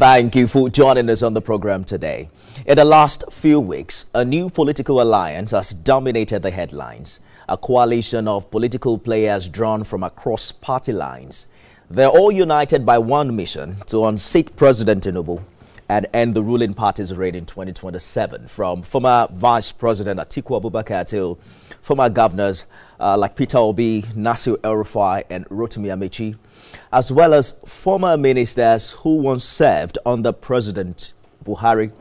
Thank you for joining us on the program today. In the last few weeks, a new political alliance has dominated the headlines. A coalition of political players drawn from across party lines. They're all united by one mission: to unseat President Tinubu and end the ruling party's reign in 2027, from former Vice President Atiku Abubakar to former governors like Peter Obi, Nasir El-Rufai and Rotimi Amechi, as well as former ministers who once served under President Buhari.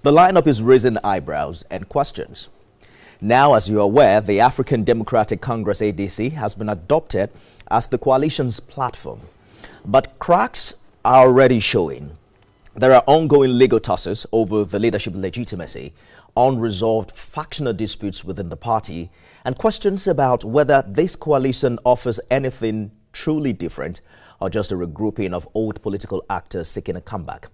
The lineup is raising eyebrows and questions. Now, as you are aware, the African Democratic Congress ADC has been adopted as the coalition's platform. But cracks are already showing. There are ongoing legal tussles over the leadership legitimacy, unresolved factional disputes within the party, and questions about whether this coalition offers anything truly different or just a regrouping of old political actors seeking a comeback.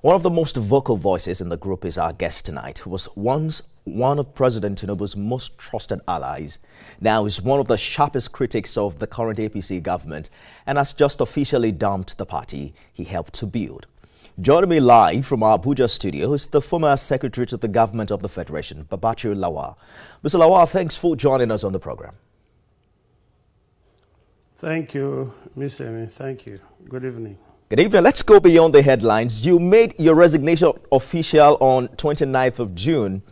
One of the most vocal voices in the group is our guest tonight, who was once one of President Tinubu's most trusted allies. Now is one of the sharpest critics of the current APC government and has just officially dumped the party he helped to build. Joining me live from our Abuja studio is the former Secretary to the Government of the Federation, Babachir Lawal. Mr. Lawal, thanks for joining us on the program. Thank you, Ms. Amy. Thank you. Good evening. Good evening. Let's go beyond the headlines. You made your resignation official on 29th of June.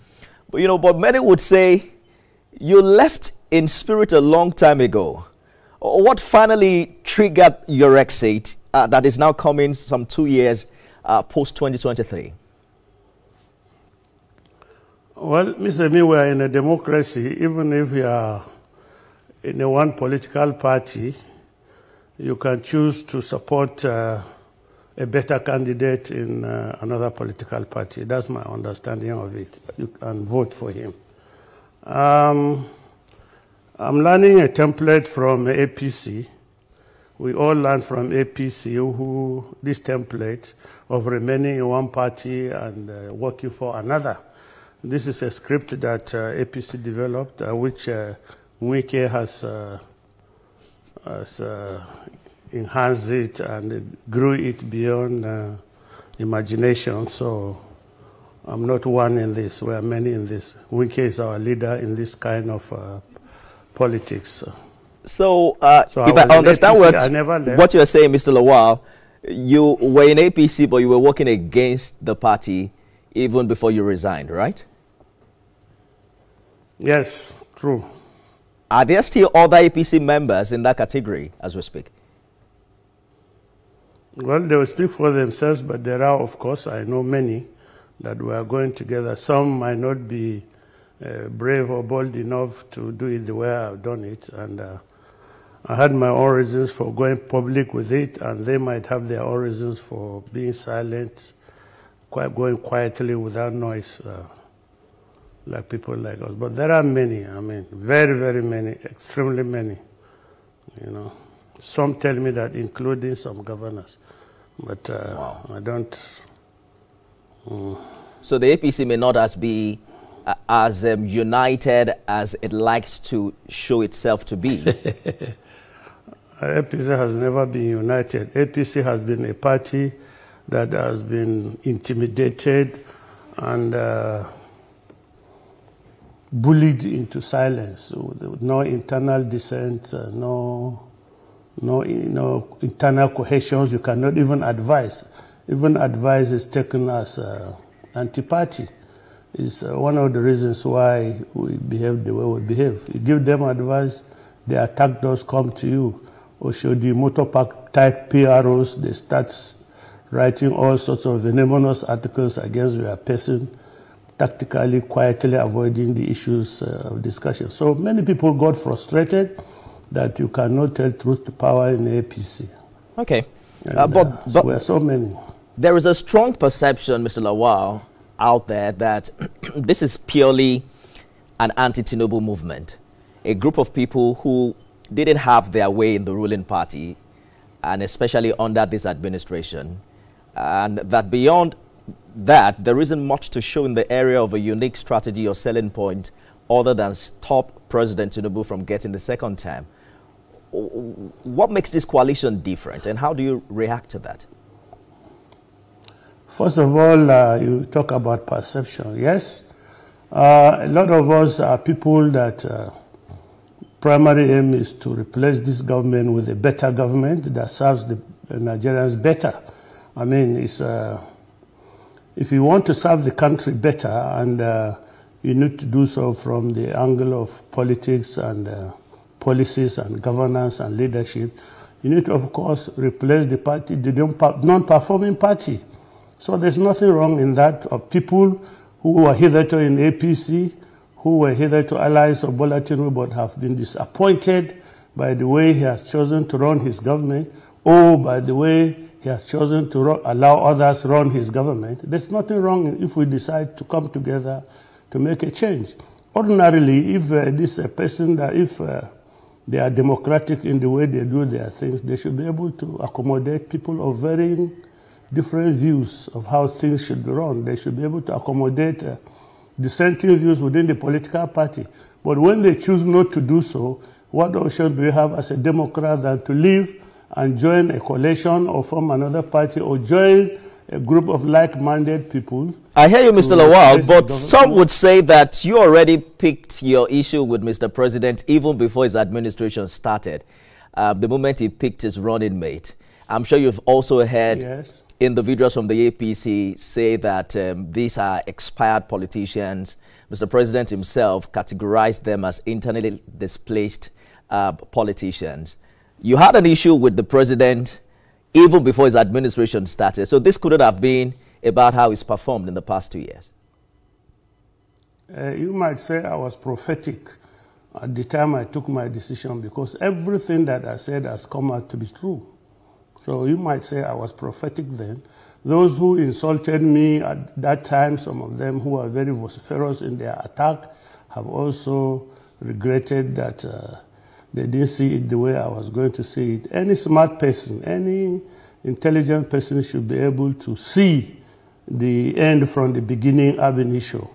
But many would say you left in spirit a long time ago. What finally triggered your exit that is now coming some 2 years post-2023? Well, Ms. Amy, we are in a democracy. Even if you are in a one political party, you can choose to support a better candidate in another political party. That's my understanding of it. You can vote for him. I'm learning a template from APC. We all learn from APC this template of remaining in one party and working for another. This is a script that APC developed, which Wike has enhanced it and grew it beyond imagination. So I'm not one in this. We are many in this. Wike is our leader in this kind of politics. So if I understand APC, what you're saying, Mr. Lawal, you were in APC, but you were working against the party even before you resigned, right? Yes, true. Are there still other APC members in that category as we speak? Well, they will speak for themselves, but there are, of course, I know many that we are going together. Some might not be brave or bold enough to do it the way I've done it, and I had my own reasons for going public with it, and they might have their own reasons for being silent, going quietly without noise, like people like us. But there are many, I mean, very, very many, extremely many, you know. Some tell me that including some governors, but wow. I don't. So the APC may not be as united as it likes to show itself to be. APC has never been united. APC has been a party that has been intimidated and bullied into silence. With no internal dissent, no internal cohesions. You cannot even advise. Even advice is taken as anti-party. It's one of the reasons why we behave the way we behave. You give them advice, they attack those come to you. Or should the motor park type PROs, they start writing all sorts of venomous articles against your person, tactically, quietly avoiding the issues of discussion. So many people got frustrated that you cannot tell truth to power in the APC. Okay. And, but there are so many. There is a strong perception, Mr. Lawal, out there that this is purely an anti-Tinubu movement. A group of people who didn't have their way in the ruling party, and especially under this administration, and that beyond that, there isn't much to show in the area of a unique strategy or selling point other than stop President Tinubu from getting the second term. What makes this coalition different, and how do you react to that? First of all, you talk about perception. Yes, a lot of us are people that primary aim is to replace this government with a better government that serves the Nigerians better. I mean, it's, if you want to serve the country better, and you need to do so from the angle of politics and policies and governance and leadership, you need to, of course, replace the party, the non-performing party. So there's nothing wrong in that, of people who were hitherto in APC, who were hitherto allies of Bola Tinubu, but have been disappointed by the way he has chosen to run his government, or by the way he has chosen to allow others run his government. There's nothing wrong if we decide to come together to make a change. Ordinarily, if this person, that if they are democratic in the way they do their things, they should be able to accommodate people of varying different views of how things should be run. They should be able to accommodate dissenting views within the political party. But when they choose not to do so, what option do you have as a Democrat than to leave and join a coalition or form another party or join a group of like-minded people? I hear you, Mr. Lawal, but some would say that you already picked your issue with Mr. President even before his administration started, the moment he picked his running mate. I'm sure you've also heard individuals from the APC say that these are expired politicians. Mr. President himself categorized them as internally displaced politicians. You had an issue with the president even before his administration started. So this couldn't have been about how he's performed in the past 2 years. You might say I was prophetic at the time I took my decision, because everything that I said has come out to be true. So you might say I was prophetic then. Those who insulted me at that time, some of them who are very vociferous in their attack, have also regretted that they didn't see it the way I was going to see it. Any smart person, any intelligent person should be able to see the end from the beginning ab initio.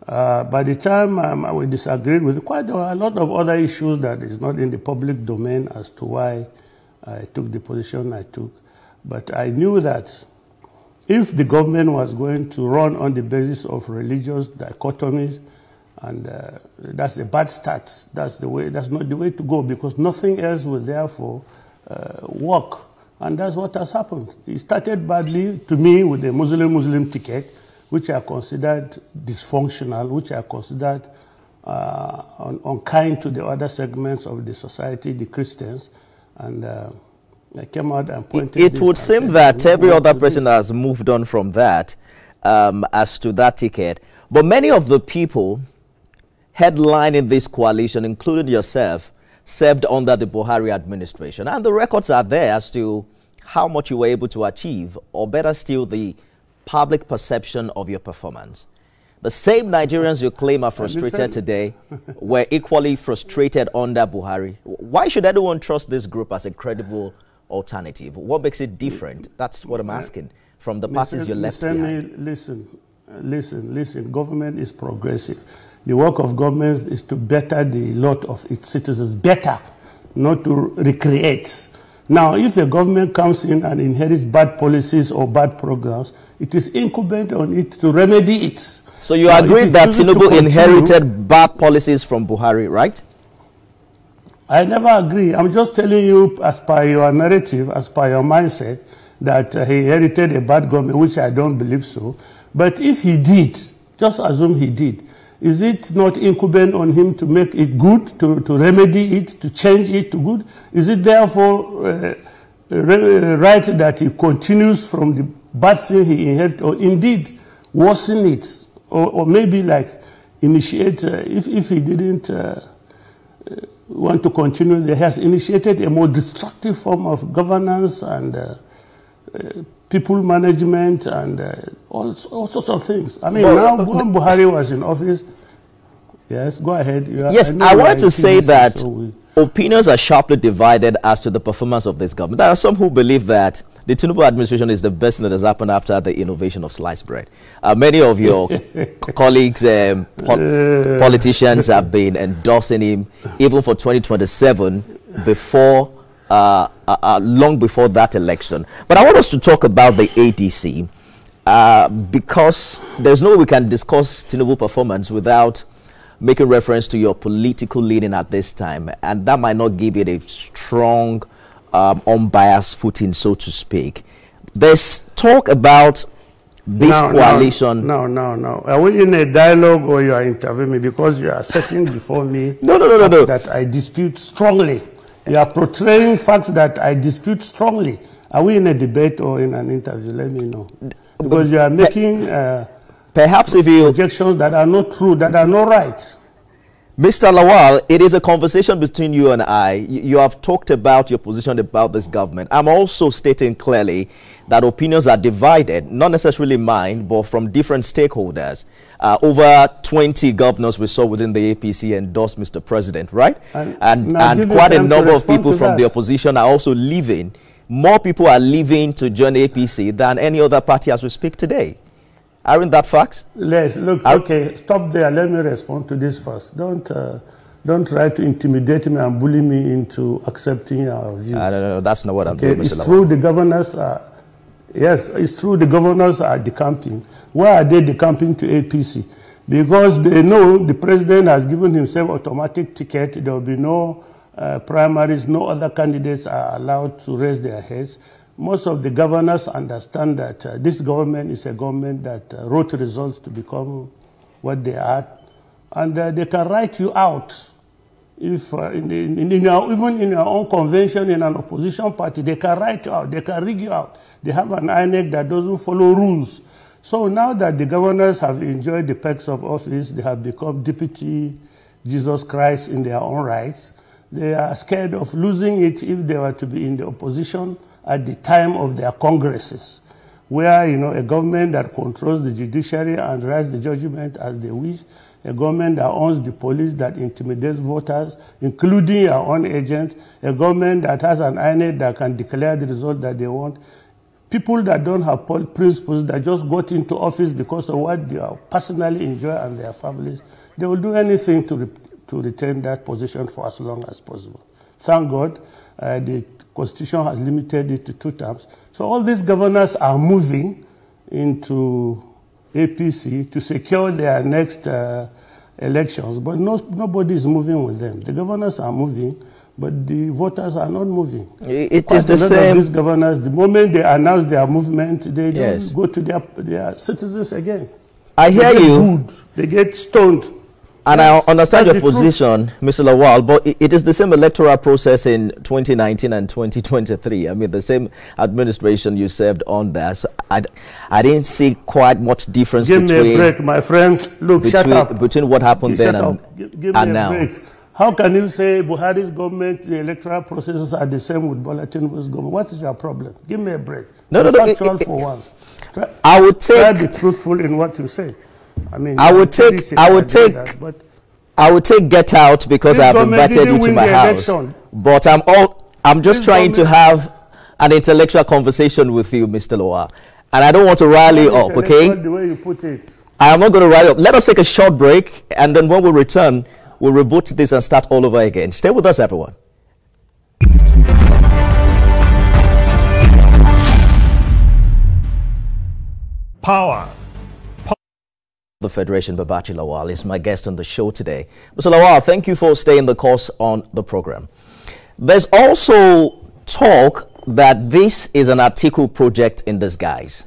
By the time we disagreed with quite a lot of other issues that is not in the public domain as to why I took the position I took. But I knew that if the government was going to run on the basis of religious dichotomies, and that's a bad start. That's not the way to go, because nothing else will therefore work. And that's what has happened. It started badly to me with the Muslim ticket, which I considered dysfunctional, which I considered unkind to the other segments of the society, the Christians. And I came out and pointed It would seem that every other person has moved on from that as to that ticket. But many of the people headlining this coalition, including yourself, served under the Buhari administration. And the records are there as to how much you were able to achieve, or better still, the public perception of your performance. The same Nigerians you claim are frustrated today were equally frustrated under Buhari. Why should anyone trust this group as a credible alternative? What makes it different? That's what I'm asking from the parties you left behind. Listen. Government is progressive. The work of government is to better the lot of its citizens, better, not to recreate. Now, if a government comes in and inherits bad policies or bad programs, it is incumbent on it to remedy it. So you agree that Tinubu inherited bad policies from Buhari, right? I never agree. I'm just telling you, as per your narrative, as per your mindset, that he inherited a bad government, which I don't believe so. But if he did, just assume he did, is it not incumbent on him to make it good, to remedy it, to change it to good? Is it therefore right that he continues from the bad thing he inherited, or indeed worsen it, or maybe like initiate, if he didn't want to continue, he has initiated a more destructive form of governance and people management and all sorts of things. I mean, now when Buhari was in office, yes, go ahead. Yes, I wanted to say that opinions are sharply divided as to the performance of this government. There are some who believe that the Tinubu administration is the best thing that has happened after the innovation of sliced bread. Many of your colleagues, politicians have been endorsing him even for 2027 before long before that election. But I want us to talk about the ADC. because there's no way we can discuss Tinubu performance without making reference to your political leading at this time, and that might not give it a strong, unbiased footing, so to speak. There's talk about this coalition. No. Are we in a dialogue or you are interviewing me? Because you are setting before me No. that I dispute strongly. You are portraying facts that I dispute strongly. Are we in a debate or in an interview? Let me know. Because you are making perhaps if you projections that are not true, that are not right. Mr. Lawal, it is a conversation between you and I. You have talked about your position about this government. I'm also stating clearly that opinions are divided, not necessarily mine, but from different stakeholders. Over 20 governors we saw within the APC endorsed Mr. President, right? And quite a number of people from the opposition are also leaving. More people are leaving to join APC than any other party as we speak today. Aren't that facts? Yes, look, okay, stop there. Let me respond to this first. Don't try to intimidate me and bully me into accepting our views. No, that's not what I'm doing, Mr. It's true the governors are, yes, it's true the governors are decamping. Why are they decamping to APC? Because they know the president has given himself automatic ticket. There will be no primaries, no other candidates are allowed to raise their heads. Most of the governors understand that this government is a government that wrote results to become what they are, and they can write you out. If even in your own convention in an opposition party, they can write you out, they can rig you out. They have an INEC that doesn't follow rules. So now that the governors have enjoyed the perks of office, they have become deputy Jesus Christ in their own rights, they are scared of losing it if they were to be in the opposition at the time of their congresses, where, you know, a government that controls the judiciary and writes the judgment as they wish, a government that owns the police, that intimidates voters, including your own agents, a government that has an INEC that can declare the result that they want, people that don't have principles, that just got into office because of what they personally enjoy and their families, they will do anything to retain that position for as long as possible. Thank God, the Constitution has limited it to 2 terms. So all these governors are moving into APC to secure their next elections, but nobody is moving with them. The governors are moving, but the voters are not moving. It is the same. These governors, the moment they announce their movement, they don't go to their citizens again. I hear you. They get stoned. And I understand your position, Mr. Lawal, but it is the same electoral process in 2019 and 2023. I mean, the same administration you served on there. So I didn't see quite much difference Give me a break, my friend. Look, shut up. Between what happened then and now. Break. How can you say Buhari's government, the electoral processes are the same with Bola Tinubu's government? What is your problem? Give me a break. No. For once. I would try to be truthful in what you say. I mean, I would take get out because I have invited you to my house. But I'm just trying to have an intellectual conversation with you, Mr. Lawal. And I don't want to rile you up, okay? The way you put it. I am not going to rile you up. Let us take a short break, and then when we return, we'll reboot this and start all over again. Stay with us, everyone. Power. The Federation, Babachir Lawal, is my guest on the show today. Mr. Lawal, thank you for staying the course on the program. There's also talk that this is an article project in disguise.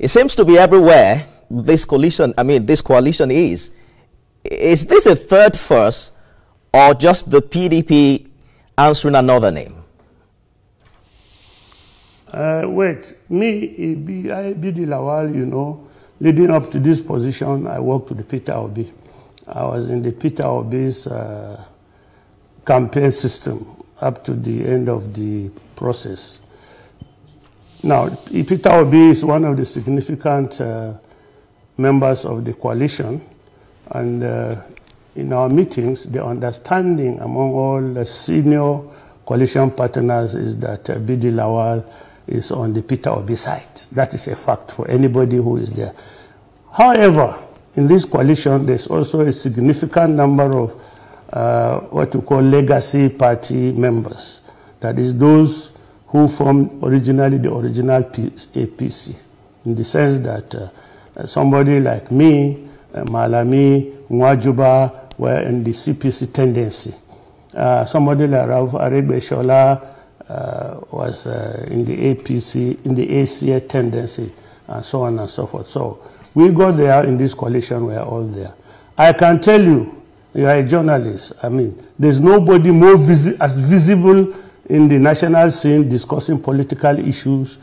It seems to be everywhere this coalition is. Is this a third first or just the PDP answering another name? Wait, I be the Lawal, you know. Leading up to this position, I worked with Peter Obi. I was in the Peter Obi's campaign system up to the end of the process. Now, Peter Obi is one of the significant members of the coalition, and in our meetings, the understanding among all the senior coalition partners is that Bidi Lawal is on the Peter Obi side. That is a fact for anybody who is there. However, in this coalition, there's also a significant number of what we call legacy party members. That is those who formed originally the original APC. in the sense that somebody like me, Malami, Nwajuba were in the CPC tendency. Somebody like Rauf Aregbesola was in the APC, in the ACA tendency, and so on and so forth. So we got there in this coalition, we are all there. I can tell you, you are a journalist. I mean, there's nobody more as visible in the national scene discussing political issues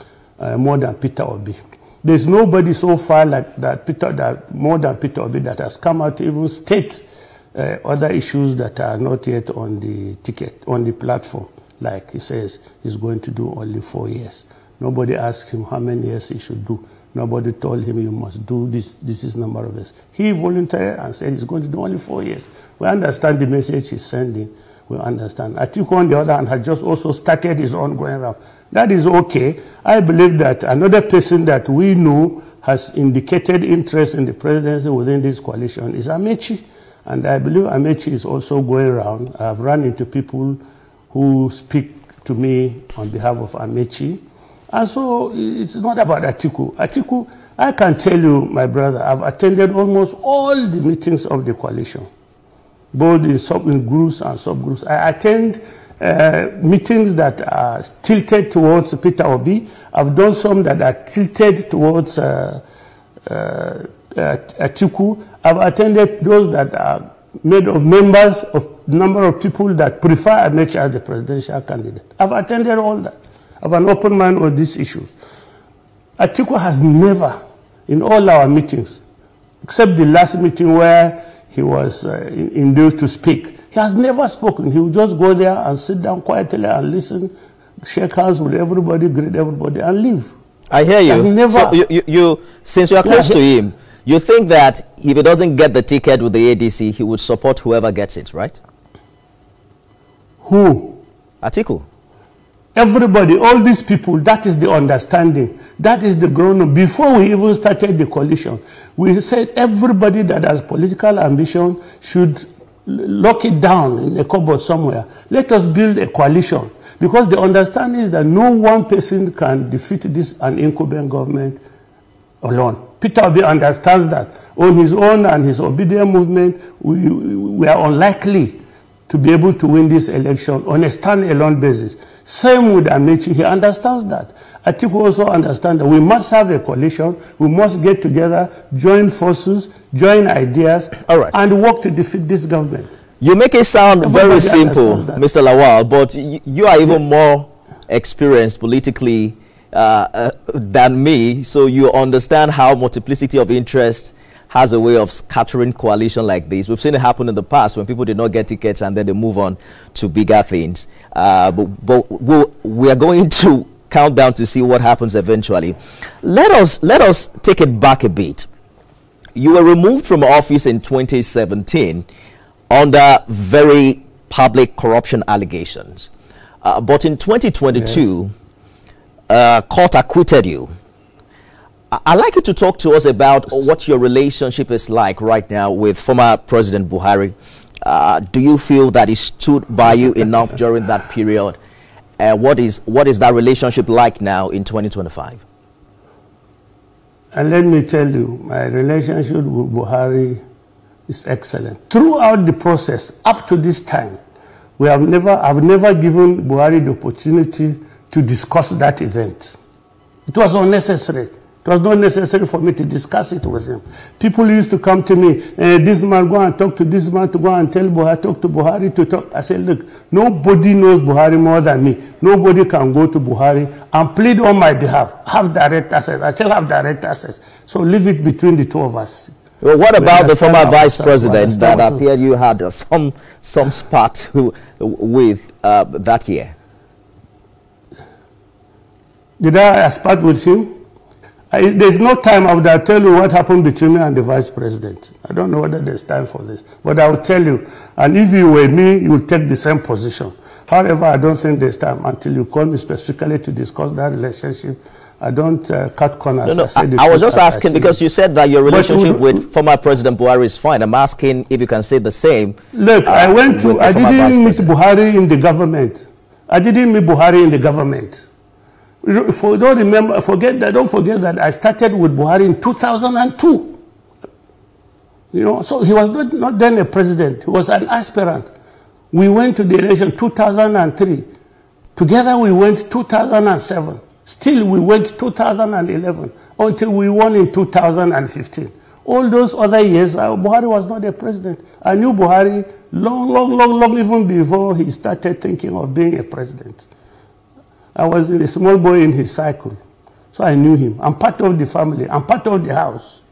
more than Peter Obi. There's nobody so far like that, more than Peter Obi, that has come out to even state other issues that are not yet on the ticket, on the platform. Like he says, he's going to do only 4 years. Nobody asked him how many years he should do. Nobody told him you must do this is number of years. He volunteered and said he's going to do only 4 years. We understand the message he's sending. We understand. Atiku, on the other hand, has just also started his own going around. That is okay. I believe that another person that we know has indicated interest in the presidency within this coalition is Amechi. And I believe Amechi is also going around. I've run into people who speak to me on behalf of Amechi. And so it's not about Atiku. Atiku, I can tell you, my brother, I've attended almost all the meetings of the coalition, both in groups and subgroups. I attend meetings that are tilted towards Peter Obi. I've done some that are tilted towards Atiku. I've attended those that are made of members of number of people that prefer Amechi as the presidential candidate. I've attended all that. I have an open mind on these issues. Atiku has never, in all our meetings, except the last meeting where he was induced to speak, he has never spoken. He will just go there and sit down quietly and listen, shake hands with everybody, greet everybody, and leave. I hear you. Never, so you since you are close to him, you think that if he doesn't get the ticket with the ADC, he would support whoever gets it, right? Who? Atiku. Everybody, all these people, that is the understanding. That is the ground. Before we even started the coalition, we said everybody that has political ambition should lock it down in a cupboard somewhere. Let us build a coalition. Because the understanding is that no one person can defeat this incumbent government alone. Peter Obi understands that. On his own and his obedient movement, we are unlikely to be able to win this election on a standalone basis. Same with Amechi, he understands that. Atiku also understands that we must have a coalition, we must get together, join forces, join ideas, and work to defeat this government. You make it sound very simple, Mr. Lawal, but you are even more experienced politically than me, so you understand how multiplicity of interest has a way of scattering coalition like this. We've seen it happen in the past when people did not get tickets and then they move on to bigger things. But we are going to count down to see what happens eventually. Let us take it back a bit. You were removed from office in 2017 under very public corruption allegations. But in 2022, court acquitted you. I'd like you to talk to us about what your relationship is like right now with former President Buhari. Do you feel that he stood by you enough during that period? What is that relationship like now in 2025? And let me tell you, my relationship with Buhari is excellent. Throughout the process, up to this time, I've never given Buhari the opportunity to discuss that event. It was unnecessary. It was not necessary for me to discuss it with him. People used to come to me, this man, go and talk to this man, to go and tell Buhari, talk to Buhari, to talk. I said, look, nobody knows Buhari more than me. Nobody can go to Buhari and plead on my behalf. Have direct access. I still have direct access. So leave it between the two of us. Well, what about the former vice president that appeared you had some spat with that year? Did I spat with him? There's no time. I would tell you what happened between me and the vice president. I don't know whether there's time for this, but I will tell you. And if you were me, you would take the same position. However, I don't think there's time until you call me specifically to discuss that relationship. I don't cut corners. No, I was just asking because you said that your relationship with former President Buhari is fine. I'm asking if you can say the same. Look, I didn't meet Buhari in the government. I didn't meet Buhari in the government. If you don't forget that I started with Buhari in 2002. You know, so he was not then a president. He was an aspirant. We went to the election 2003. Together we went 2007. Still we went 2011 until we won in 2015. All those other years, Buhari was not a president. I knew Buhari long even before he started thinking of being a president. I was a small boy in his cycle, so I knew him. I'm part of the family. I'm part of the house.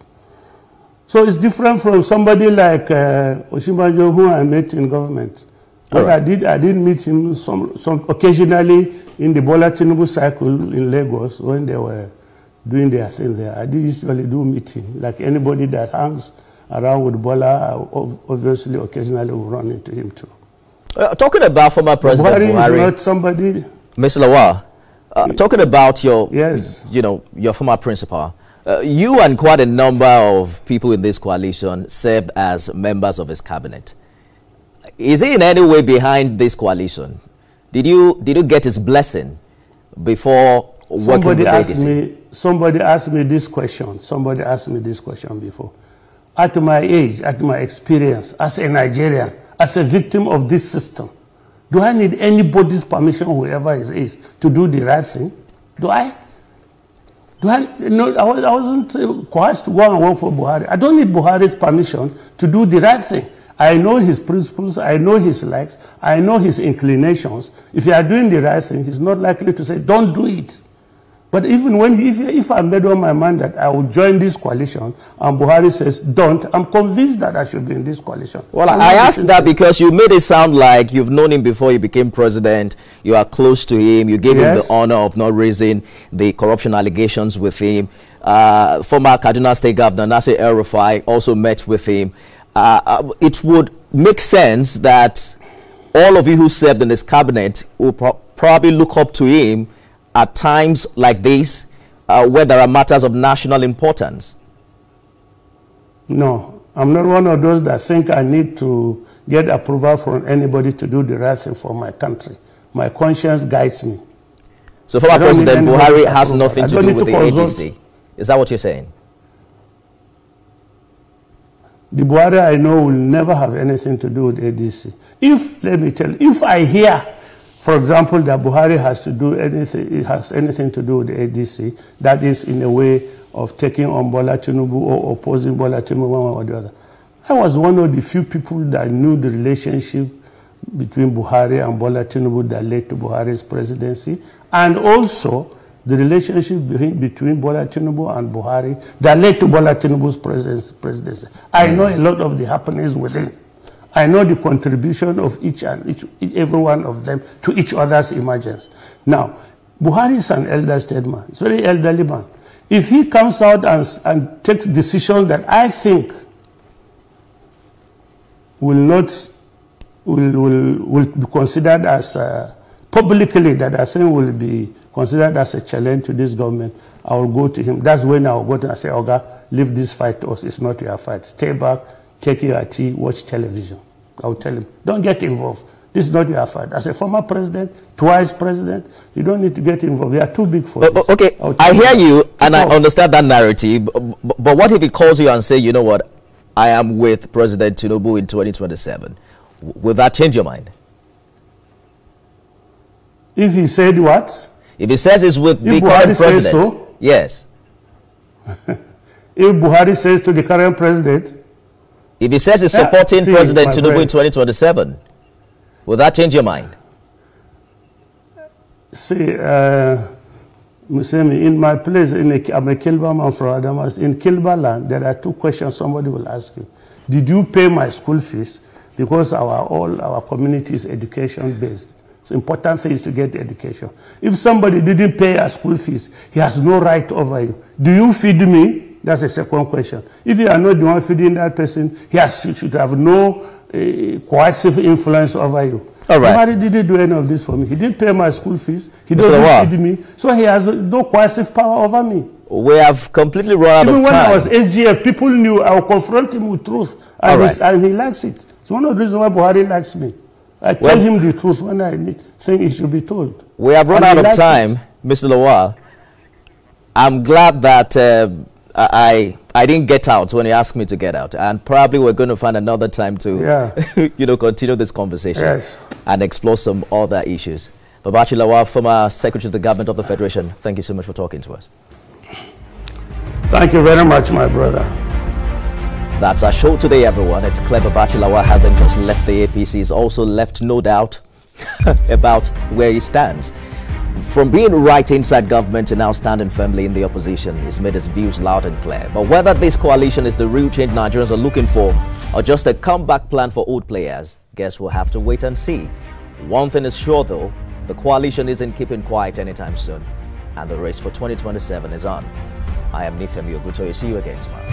So it's different from somebody like Oshibanjo, who I met in government. But right. I did meet him some occasionally in the Bola Tinubu cycle in Lagos when they were doing their thing there. I did usually do meeting. Like anybody that hangs around with Bola, obviously occasionally will run into him too. Talking about former President Buhari, is not somebody. Mr. Lawal, talking about your, yes, your former principal. You and quite a number of people in this coalition served as members of his cabinet. Is he in any way behind this coalition? Did you get his blessing before working with ADC? Somebody asked me this question. Somebody asked me this question before. At my age, at my experience, as a Nigerian, as a victim of this system, do I need anybody's permission, whoever it is, to do the right thing? Do I? No, I wasn't coerced to go and work for Buhari. I don't need Buhari's permission to do the right thing. I know his principles, I know his likes, I know his inclinations. If you are doing the right thing, he's not likely to say, don't do it. But even if I made up my mind that I will join this coalition and Buhari says don't, I'm convinced that I should be in this coalition. Well, I asked that because you made it sound like you've known him before he became president, you are close to him, you gave him the honor of not raising the corruption allegations with him. Former Kaduna State Governor Nasir El-Rufai also met with him. It would make sense that all of you who served in his cabinet will probably look up to him at times like this, where there are matters of national importance. No, I'm not one of those that think I need to get approval from anybody to do the right thing for my country. My conscience guides me. So former President Buhari has nothing to do with the ADC. Is that what you're saying? The Buhari I know will never have anything to do with ADC. Let me tell you, if I hear, for example, that Buhari has anything to do with the ADC, that is in a way of taking on Bola Tinubu or opposing Bola Tinubu one or the other. I was one of the few people that knew the relationship between Buhari and Bola Tinubu that led to Buhari's presidency, and also the relationship between Bola Tinubu and Buhari that led to Bola Tinubu's presidency. I know a lot of the happenings within. I know the contribution of every one of them to each other's emergence. Now, Buhari is an elder statesman. He's a very elderly man. If he comes out and takes decisions that I think will be considered as publicly, that I think will be considered as a challenge to this government, I will go to him. That's when I will go to him and say, Oga, leave this fight to us. It's not your fight. Stay back, take your tea, watch television. I will tell him, don't get involved. This is not your fight. As a former president, twice president, you don't need to get involved. You are too big for this. Okay, I hear you and I understand that narrative. But what if he calls you and say, you know what, I am with President Tinubu in 2027? Will that change your mind? If he said what? If he says it's with the current president, so, yes. If Buhari says to the current president, if he says he's supporting President Tinubu in 2027, will that change your mind? See, in my place, I'm a Kilba man from Adamas. In Kilba land, there are two questions somebody will ask you. Did you pay my school fees? Because all our community is education based. So important thing is to get education. If somebody didn't pay your school fees, he has no right over you. Do you feed me? That's the second question. If you are not the one feeding that person, he should have no coercive influence over you. All right. Nobody didn't do any of this for me. He didn't pay my school fees. He doesn't feed me. So he has no coercive power over me. We have completely run out of time. Even when I was SGF, people knew I would confront him with truth. And he likes it. It's one of the reasons why Buhari likes me. I tell him the truth when I think it should be told. We have run out of time. Mr. Lawal, I'm glad that I didn't get out when you asked me to get out, and probably we're going to find another time to continue this conversation and explore some other issues. Babachir Lawal, former Secretary of the Government of the Federation, thank you so much for talking to us. Thank you very much, my brother. That's our show today, everyone. It's clear Babachir Lawal hasn't just left the APC, he's also left no doubt about where he stands. From being right inside government to now standing firmly in the opposition, he's made his views loud and clear. But whether this coalition is the real change Nigerians are looking for or just a comeback plan for old players, guess we'll have to wait and see. One thing is sure though, the coalition isn't keeping quiet anytime soon, and the race for 2027 is on. I am Nifemi Ogutoye. See you again tomorrow.